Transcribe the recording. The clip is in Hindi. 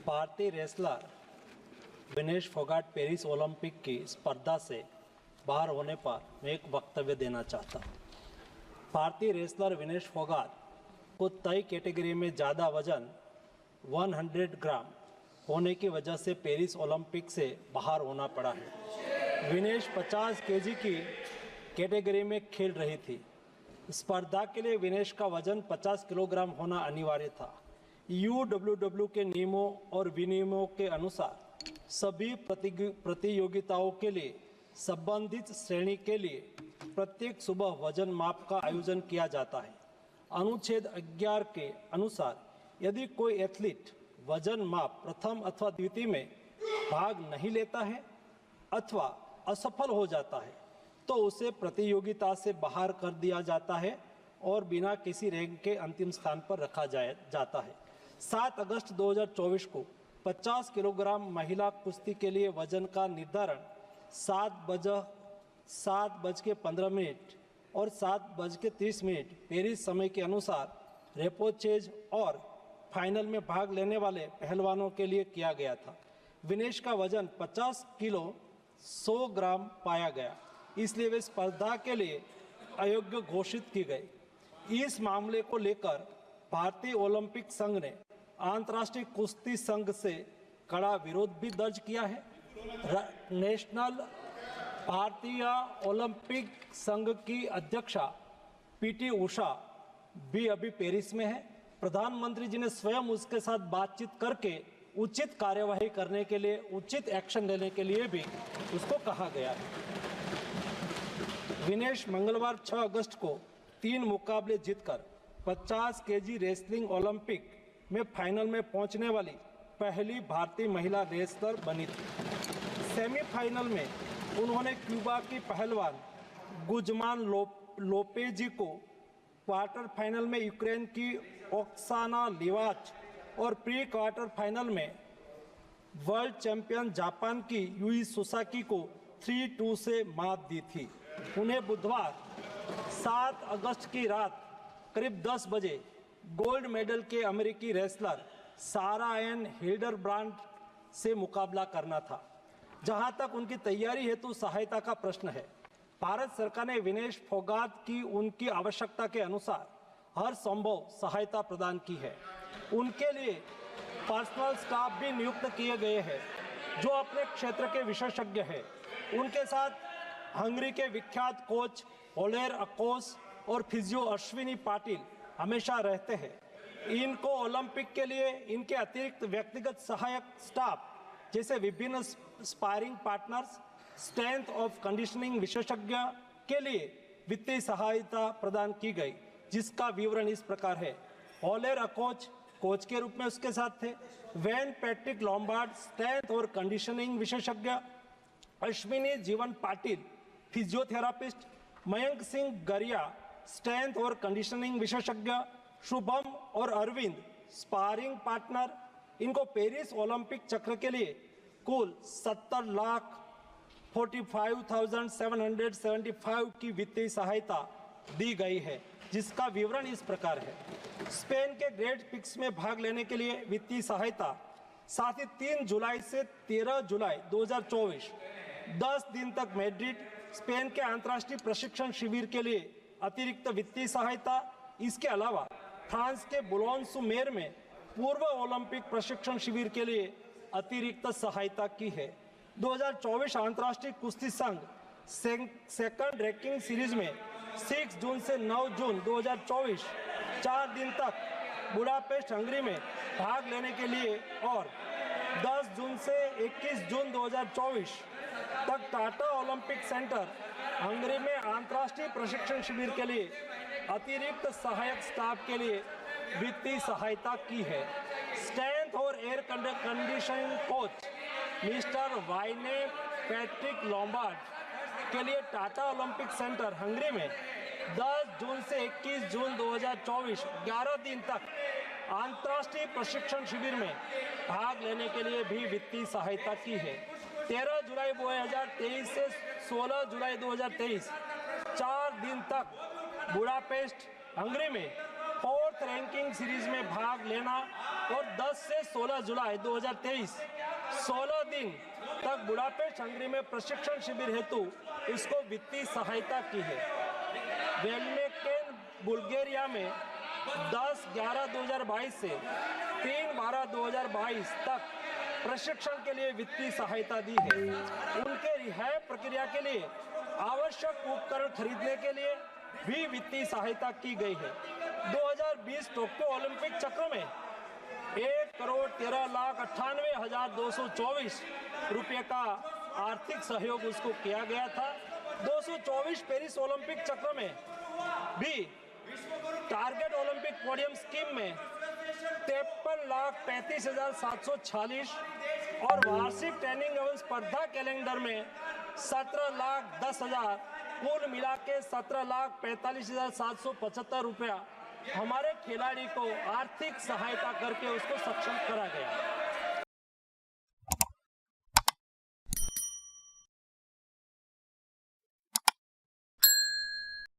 भारतीय wrestler Vinesh Phogat Paris Olympic की स्पर्धा से बाहर होने पर मैं एक वक्तव्य देना चाहता हूँ। भारतीय रेसलर विनेश फोगाट को तय कैटेगरी में ज़्यादा वजन 100 ग्राम होने की वजह से पेरिस ओलंपिक से बाहर होना पड़ा है। विनेश 50 केजी की कैटेगरी में खेल रही थी। स्पर्धा के लिए विनेश का वजन 50 किलोग्राम होना अनिवार्य था। यूडब्ल्यूडब्ल्यू के नियमों और विनियमों के अनुसार सभी प्रतियोगिताओं के लिए संबंधित श्रेणी के लिए प्रत्येक सुबह वजन माप का आयोजन किया जाता है। अनुच्छेद 11 के अनुसार यदि कोई एथलीट वजन माप प्रथम अथवा द्वितीय में भाग नहीं लेता है अथवा असफल हो जाता है तो उसे प्रतियोगिता से बाहर कर दिया जाता है और बिना किसी रैंक के अंतिम स्थान पर रखा जाता है। 7 अगस्त 2024 को 50 किलोग्राम महिला कुश्ती के लिए वजन का निर्धारण 7:15 और 7:30 पेरिस समय के अनुसार रेपोचेज और फाइनल में भाग लेने वाले पहलवानों के लिए किया गया था। विनेश का वजन 50 किलो 100 ग्राम पाया गया, इसलिए वे स्पर्धा के लिए अयोग्य घोषित की गई। इस मामले को लेकर भारतीय ओलंपिक संघ ने अंतर्राष्ट्रीय कुश्ती संघ से कड़ा विरोध भी दर्ज किया है। नेशनल भारतीय ओलंपिक संघ की अध्यक्षा पीटी उषा भी अभी पेरिस में है। प्रधानमंत्री जी ने स्वयं उसके साथ बातचीत करके उचित कार्यवाही करने के लिए, उचित एक्शन लेने के लिए भी उसको कहा गया है। विनेश मंगलवार 6 अगस्त को 3 मुकाबले जीतकर 50 केजी रेसलिंग ओलंपिक में फाइनल में पहुंचने वाली पहली भारतीय महिला रेसलर बनी थी। सेमीफाइनल में उन्होंने क्यूबा की पहलवान गुजमान लोपेजी को, क्वार्टर फाइनल में यूक्रेन की ओक्साना लिवाच और प्री क्वार्टर फाइनल में वर्ल्ड चैंपियन जापान की यूई सुसाकी को 3-2 से मात दी थी। उन्हें बुधवार 7 अगस्त की रात करीब 10 बजे गोल्ड मेडल के अमेरिकी रेसलर सारा एन हिल्डरब्रांड से मुकाबला करना था। जहां तक उनकी तैयारी हेतु सहायता का प्रश्न है, भारत सरकार ने विनेश फोगाट की उनकी आवश्यकता के अनुसार हर संभव सहायता प्रदान की है। उनके लिए पर्सनल स्टाफ भी नियुक्त किए गए हैं जो अपने क्षेत्र के विशेषज्ञ हैं। उनके साथ हंगरी के विख्यात कोच ओलेर अकोस और फिजियो अश्विनी पाटिल हमेशा रहते हैं। इनको ओलंपिक के लिए इनके अतिरिक्त व्यक्तिगत सहायक स्टाफ जैसे विभिन्न sparring partners, strength of conditioning विशेषज्ञ के लिए वित्तीय सहायता प्रदान की गई, जिसका विवरण इस प्रकार है। ओलेर अकोच कोच के रूप में उसके साथ थे, वैन पैट्रिक लॉम्बार्ड स्ट्रेंथ और कंडीशनिंग विशेषज्ञ, अश्विनी जीवन पाटिल फिजियोथेरापिस्ट, मयंक सिंह गरिया स्ट्रेंथ और कंडीशनिंग विशेषज्ञ, शुभम और अरविंद स्पारिंग पार्टनर। इनको पेरिस ओलंपिक चक्र के लिए कुल 70,45,775 की वित्तीय सहायता दी गई है, जिसका विवरण इस प्रकार है। स्पेन के ग्रेट पिक्स में भाग लेने के लिए वित्तीय सहायता, साथ ही 3 जुलाई से 13 जुलाई 2024 10 दिन तक मैड्रिड, स्पेन के अंतर्राष्ट्रीय प्रशिक्षण शिविर के लिए अतिरिक्त वित्तीय सहायता। इसके अलावा फ्रांस के बुलोन-सू-मेर में पूर्व ओलंपिक प्रशिक्षण शिविर के लिए अतिरिक्त सहायता की है। 2024 अंतर्राष्ट्रीय कुश्ती संघ सेकंड रैंकिंग सीरीज में 6 जून से 9 जून 2024 4 दिन तक बुडापेस्ट हंगरी में भाग लेने के लिए और 10 जून से 21 जून 2024 तक टाटा ओलंपिक सेंटर हंगरी में अंतर्राष्ट्रीय प्रशिक्षण शिविर के लिए अतिरिक्त सहायक स्टाफ के लिए वित्तीय सहायता की है। स्ट्रेंथ और air conditioning coach mister Wayne Patrick Lombard के लिए टाटा ओलंपिक सेंटर हंगरी में 10 जून से 21 जून 2024 11 दिन तक अंतर्राष्ट्रीय प्रशिक्षण शिविर में भाग लेने के लिए भी वित्तीय सहायता की है। 13 जुलाई 2023 से 16 जुलाई 2023 4 दिन तक बुडापेस्ट हंगरी में 4th अर्थ रैंकिंग सीरीज में भाग लेना और 10 से 16 जुलाई 2023 16 दिन तक बुडापेस्ट हंगरी में प्रशिक्षण शिविर हेतु इसको वित्तीय सहायता की है। वेलमेकेन बुल्गारिया में 10/11/2022 से 3/12/2022 तक प्रशिक्षण के लिए वित्तीय सहायता दी है। उनके रिहाई प्रक्रिया के लिए आवश्यक उपकरण खरीदने के लिए भी वित्तीय सहायता की गई है। 2020 टोक्यो ओलंपिक चक्र में 1,13,98,224 रुपये का आर्थिक सहयोग उसको किया गया था। 224 पेरिस ओलंपिक चक्र में भी टारगेट ओलंपिक पोडियम स्कीम में 53,35,746 और वार्षिक ट्रेनिंग एवं स्पर्धा कैलेंडर में 17,10,000 कुल मिला के 17,45,775 रुपया हमारे खिलाड़ी को आर्थिक सहायता करके उसको सक्षम करा गया।